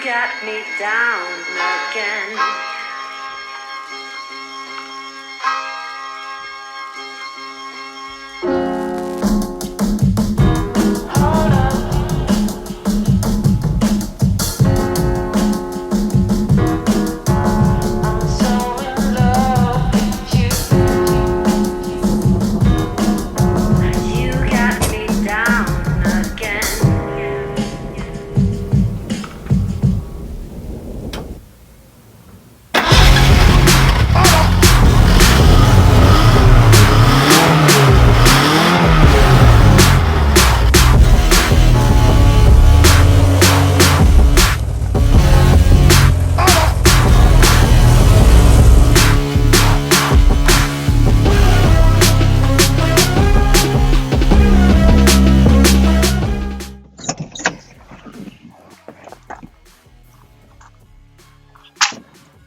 got me down again.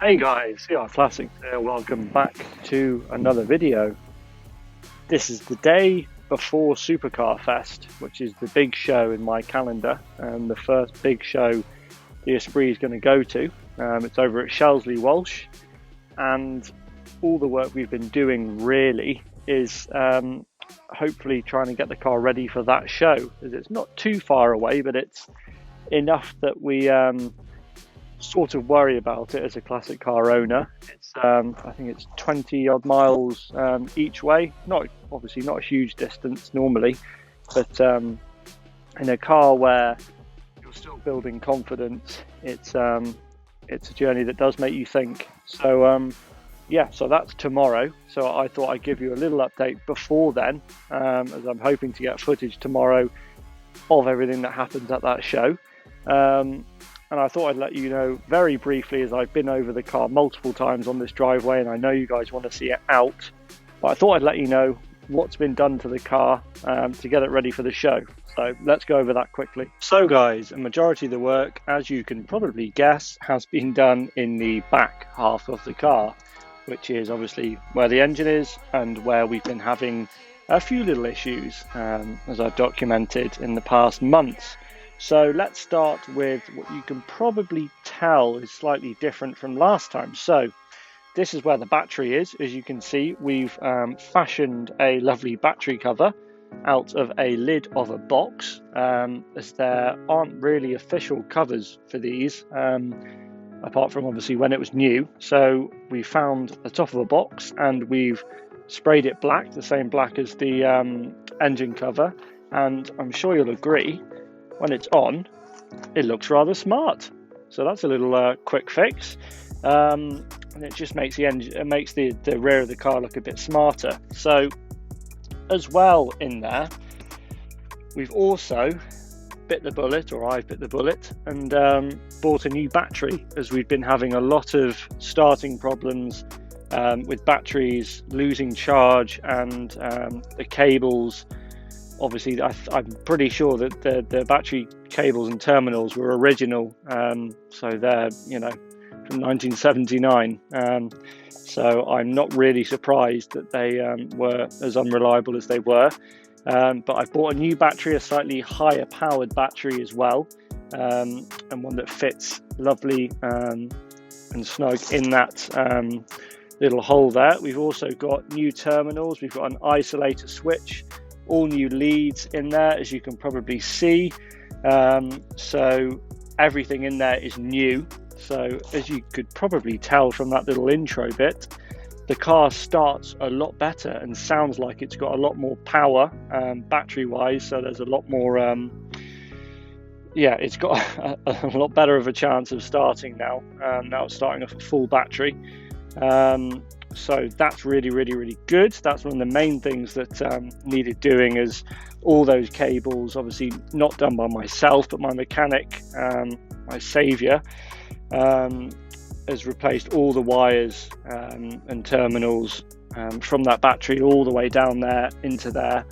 Hey guys, CR Classics here. Welcome back to another video. This is the day before SUPERCAR Fest, which is the big show in my calendar and the first big show the Esprit is going to go to. It's over at Shelsley Walsh, and all the work we've been doing really is hopefully trying to get the car ready for that show, as it's not too far away, but it's enough that we sort of worry about it as a classic car owner. It's I think it's 20 odd miles each way, obviously not a huge distance normally, but in a car where you're still building confidence, it's a journey that does make you think. So yeah, so that's tomorrow, so I thought I'd give you a little update before then, as I'm hoping to get footage tomorrow of everything that happens at that show. And I thought I'd let you know very briefly, as I've been over the car multiple times on this driveway and I know you guys want to see it out, but I thought I'd let you know what's been done to the car to get it ready for the show. So let's go over that quickly. So guys, a majority of the work, as you can probably guess, has been done in the back half of the car, which is obviously where the engine is and where we've been having a few little issues, as I've documented in the past months. So let's start with what you can probably tell is slightly different from last time. So this is where the battery is. As you can see, we've fashioned a lovely battery cover out of a lid of a box, as there aren't really official covers for these, apart from obviously when it was new. So we found the top of a box and we've sprayed it black, the same black as the engine cover, and I'm sure you'll agree, when it's on, it looks rather smart. So that's a little quick fix, and it just makes the engine, it makes the rear of the car look a bit smarter. So as well in there, we've also bit the bullet, or I've bit the bullet, and bought a new battery, as we've been having a lot of starting problems with batteries losing charge, and the cables. Obviously, I'm pretty sure that the battery cables and terminals were original, so they're, you know, from 1979. So I'm not really surprised that they were as unreliable as they were. But I've bought a new battery, a slightly higher powered battery as well, and one that fits lovely and snug in that little hole there. We've also got new terminals. We've got an isolator switch, all new leads in there, as you can probably see. So everything in there is new. So as you could probably tell from that little intro bit, the car starts a lot better and sounds like it's got a lot more power battery wise. So there's a lot more, yeah, it's got a lot better of a chance of starting now. Now it's starting off a full battery. So that's really, really, really good. That's one of the main things that needed doing, is all those cables, obviously not done by myself, but my mechanic, my saviour, has replaced all the wires and terminals from that battery all the way down there into there,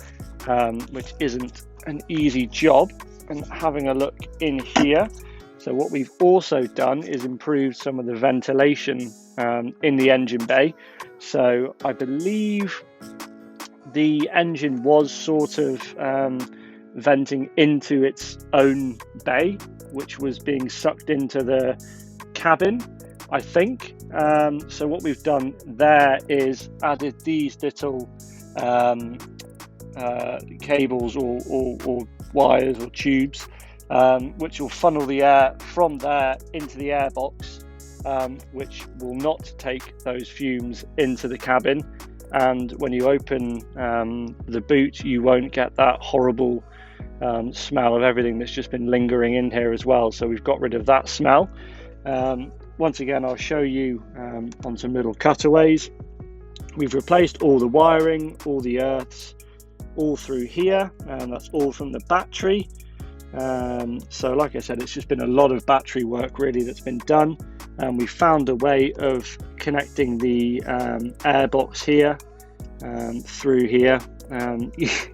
which isn't an easy job. And having a look in here, so what we've also done is improved some of the ventilation in the engine bay. So I believe the engine was sort of venting into its own bay, which was being sucked into the cabin, I think. So what we've done there is added these little cables or wires or tubes, which will funnel the air from there into the airbox, which will not take those fumes into the cabin. And when you open the boot, you won't get that horrible smell of everything that's just been lingering in here as well. So we've got rid of that smell. Once again, I'll show you on some little cutaways. We've replaced all the wiring, all the earths, all through here, and that's all from the battery. So like I said, it's just been a lot of battery work really that's been done, and we found a way of connecting the airbox here through here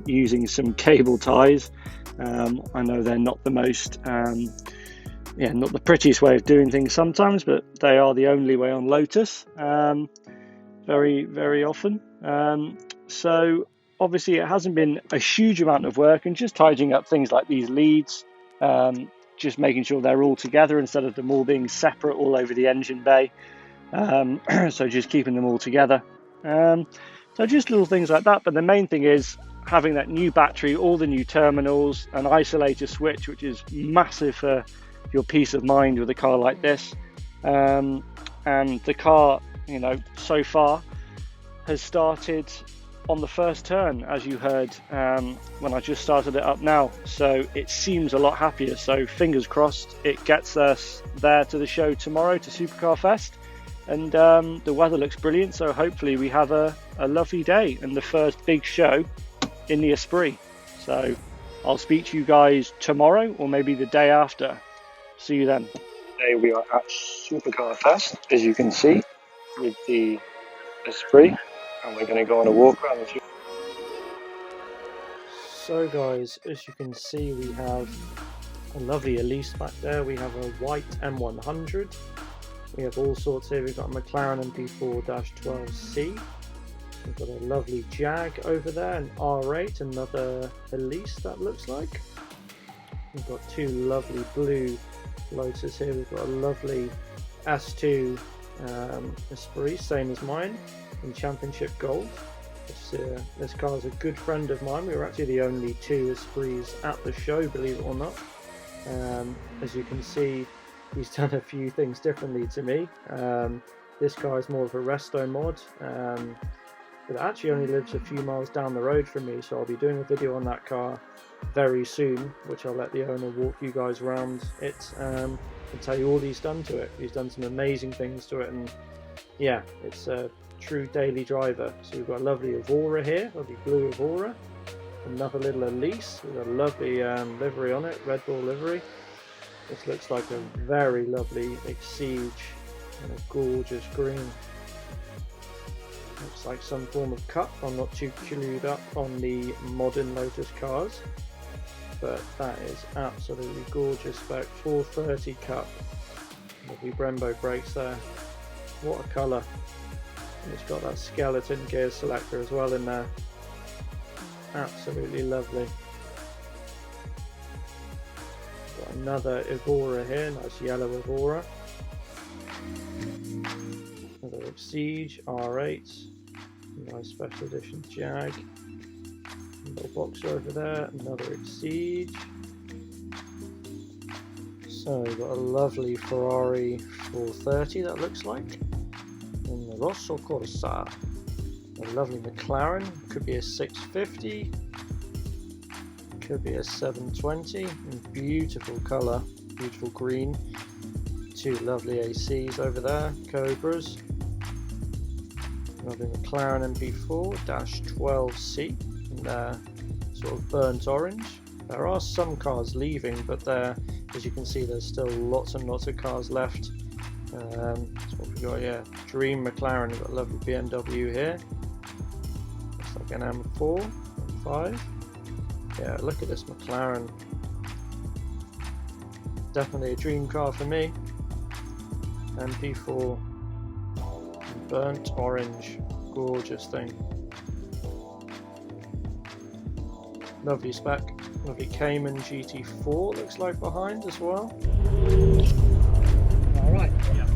using some cable ties. I know they're not the most not the prettiest way of doing things sometimes, but they are the only way on Lotus very often. So obviously it hasn't been a huge amount of work, and just tidying up things like these leads, just making sure they're all together instead of them all being separate all over the engine bay. So just keeping them all together. So just little things like that, but the main thing is having that new battery, all the new terminals, an isolator switch, which is massive for your peace of mind with a car like this. And the car, you know, so far has started on the first turn, as you heard when I just started it up now. So it seems a lot happier. So fingers crossed it gets us there to the show tomorrow, to SUPERCAR Fest. And the weather looks brilliant, so hopefully we have a lovely day and the first big show in the Esprit. So I'll speak to you guys tomorrow, or maybe the day after. See you then. Today we are at SUPERCAR Fest, as you can see, with the Esprit, and we're going to go on a walk around the Super. So guys, as you can see, we have a lovely Elise back there. We have a white M100. We have all sorts here. We've got a McLaren MP4-12C. We've got a lovely Jag over there, an R8, another Elise that looks like. We've got two lovely blue Lotus here. We've got a lovely S2 Esprit, same as mine, in Championship Gold. This car is a good friend of mine. We were actually the only two Esprits at the show, believe it or not. As you can see, he's done a few things differently to me. This car is more of a resto mod, but it actually only lives a few miles down the road from me, so I'll be doing a video on that car very soon, which I'll let the owner walk you guys around it and tell you all he's done to it. He's done some amazing things to it, and yeah, it's a true daily driver. So we've got a lovely Evora here, lovely blue Evora, another little Elise with a lovely livery on it, Red Bull livery. This looks like a very lovely Exige in a gorgeous green. Looks like some form of cup. I'm not too clued up on the modern Lotus cars, but that is absolutely gorgeous spec. 430 cup. Lovely Brembo brakes there. What a colour. And it's got that skeleton gear selector as well in there. Absolutely lovely. Got another Evora here, nice yellow Evora. Another Exige R8, nice special edition Jag. A little boxer over there, another Exige. So we've got a lovely Ferrari 430 that looks like, in the Rosso Corsa. A lovely McLaren, could be a 650, could be a 720, in beautiful colour, beautiful green. Two lovely ACs over there, Cobras. Lovely McLaren MP4-12C in sort of burnt orange. There are some cars leaving, but there, as you can see, there's still lots and lots of cars left. So what we've got, yeah, Dream McLaren. We've got a lovely BMW here. Looks like an M4, M5. Yeah, look at this McLaren. Definitely a dream car for me. MP4 burnt orange, gorgeous thing. Lovely spec. Lovely Cayman GT4 looks like behind as well. All right. Yeah.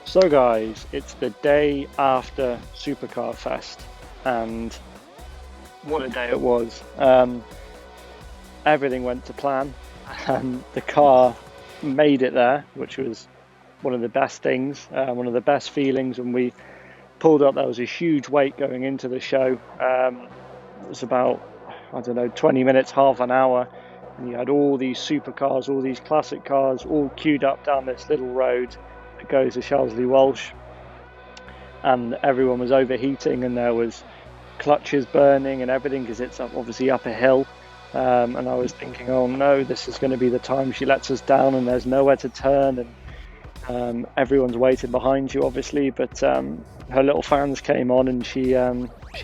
So guys, it's the day after Supercar Fest, and what a day it was. Everything went to plan, and the car made it there, which was one of the best things, one of the best feelings. When we pulled up, there was a huge wait going into the show. It was about, I don't know, 20 minutes, half an hour, and you had all these supercars, all these classic cars, all queued up down this little road that goes to Shelsley Walsh, and everyone was overheating, and there was clutches burning and everything, because it's obviously up a hill. And I was thinking, oh no, this is going to be the time she lets us down and there's nowhere to turn, and everyone's waiting behind you obviously, but her little fans came on, and she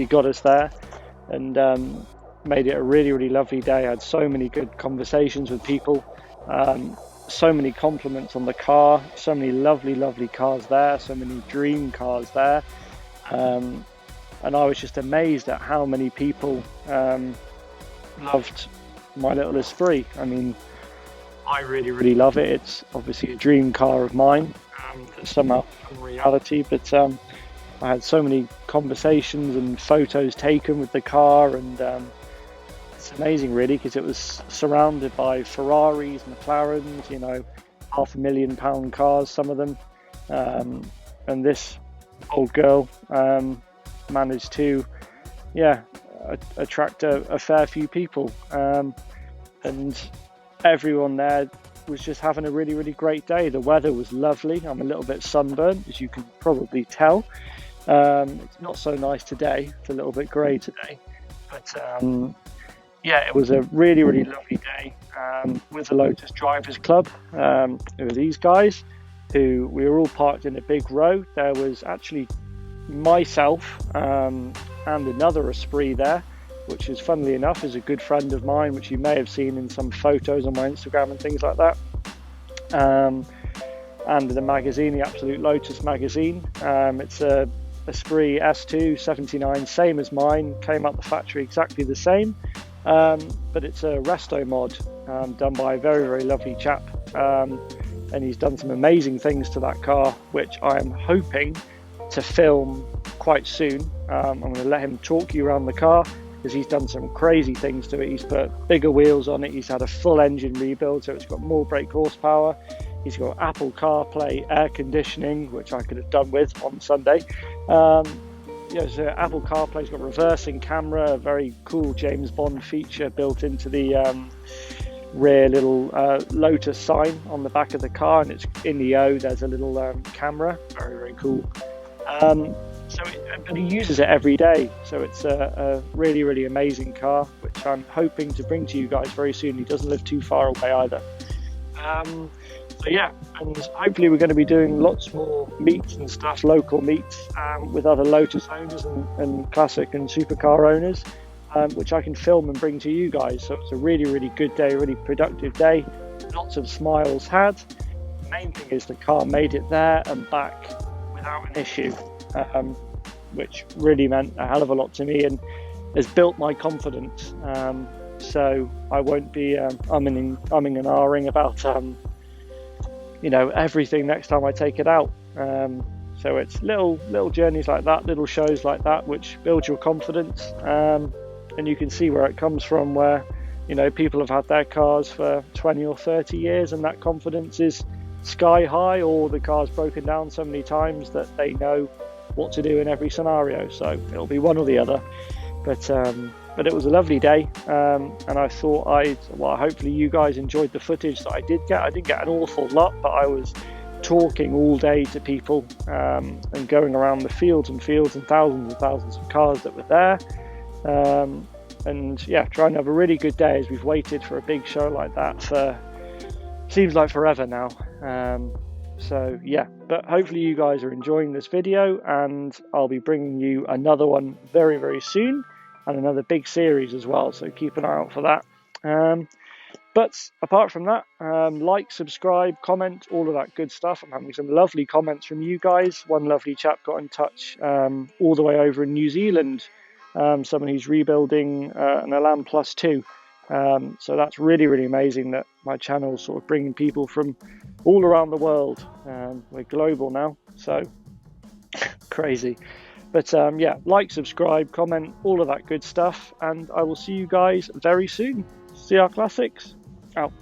got us there, and made it a really lovely day. I had so many good conversations with people, so many compliments on the car, so many lovely cars there, so many dream cars there, and I was just amazed at how many people loved my little Esprit. I mean, I really love it. It's obviously a dream car of mine, that's somehow in reality, but I had so many conversations and photos taken with the car, and it's amazing really, because it was surrounded by Ferraris, McLarens, you know, £500,000 cars, some of them, and this old girl managed to attract a fair few people, and everyone there was just having a really great day. The weather was lovely. I'm a little bit sunburnt, as you can probably tell. It's not so nice today. It's a little bit grey today, but yeah, it was a really lovely day with the Lotus Drivers Club. It was these guys who, we were all parked in a big row. There was actually myself and another Esprit there, which is, funnily enough, is a good friend of mine, which you may have seen in some photos on my Instagram and things like that. And the magazine, the Absolute Lotus magazine. It's a Esprit S2 79, same as mine, came out the factory exactly the same, but it's a resto mod done by a very lovely chap, and he's done some amazing things to that car, which I am hoping to film quite soon. I'm going to let him talk you around the car, because he's done some crazy things to it. He's put bigger wheels on it, he's had a full engine rebuild, so it's got more brake horsepower. He's got Apple CarPlay, air conditioning, which I could have done with on Sunday. Yeah, so Apple CarPlay's got reversing camera, a very cool James Bond feature built into the rear little Lotus sign on the back of the car, and it's in the O, there's a little camera, very cool. But he uses it every day, so it's a really amazing car, which I'm hoping to bring to you guys very soon. He doesn't live too far away either. So yeah, and hopefully we're going to be doing lots more meets and stuff, local meets, with other Lotus owners and classic and supercar owners, which I can film and bring to you guys. So it's a really good day, really productive day, lots of smiles had. The main thing is the car made it there and back without an issue, which really meant a hell of a lot to me and has built my confidence. So I won't be umming and ahhing about you know, everything next time I take it out. So it's little journeys like that, little shows like that, which build your confidence, and you can see where it comes from, where, you know, people have had their cars for 20 or 30 years and that confidence is sky high, or the car's broken down so many times that they know what to do in every scenario. So it'll be one or the other, but it was a lovely day, and I thought hopefully you guys enjoyed the footage that I did get. I didn't get an awful lot, but I was talking all day to people, and going around the fields and thousands of cars that were there, and yeah, trying to have a really good day, as we've waited for a big show like that for, seems like forever now. So yeah, but hopefully you guys are enjoying this video, and I'll be bringing you another one very soon, and another big series as well, so keep an eye out for that. But apart from that, like, subscribe, comment, all of that good stuff. I'm having some lovely comments from you guys. One lovely chap got in touch all the way over in New Zealand, someone who's rebuilding an Elan Plus 2. So that's really amazing that my channel is sort of bringing people from all around the world. We're global now, so crazy. But yeah, like, subscribe, comment, all of that good stuff, and I will see you guys very soon. CR Classics out.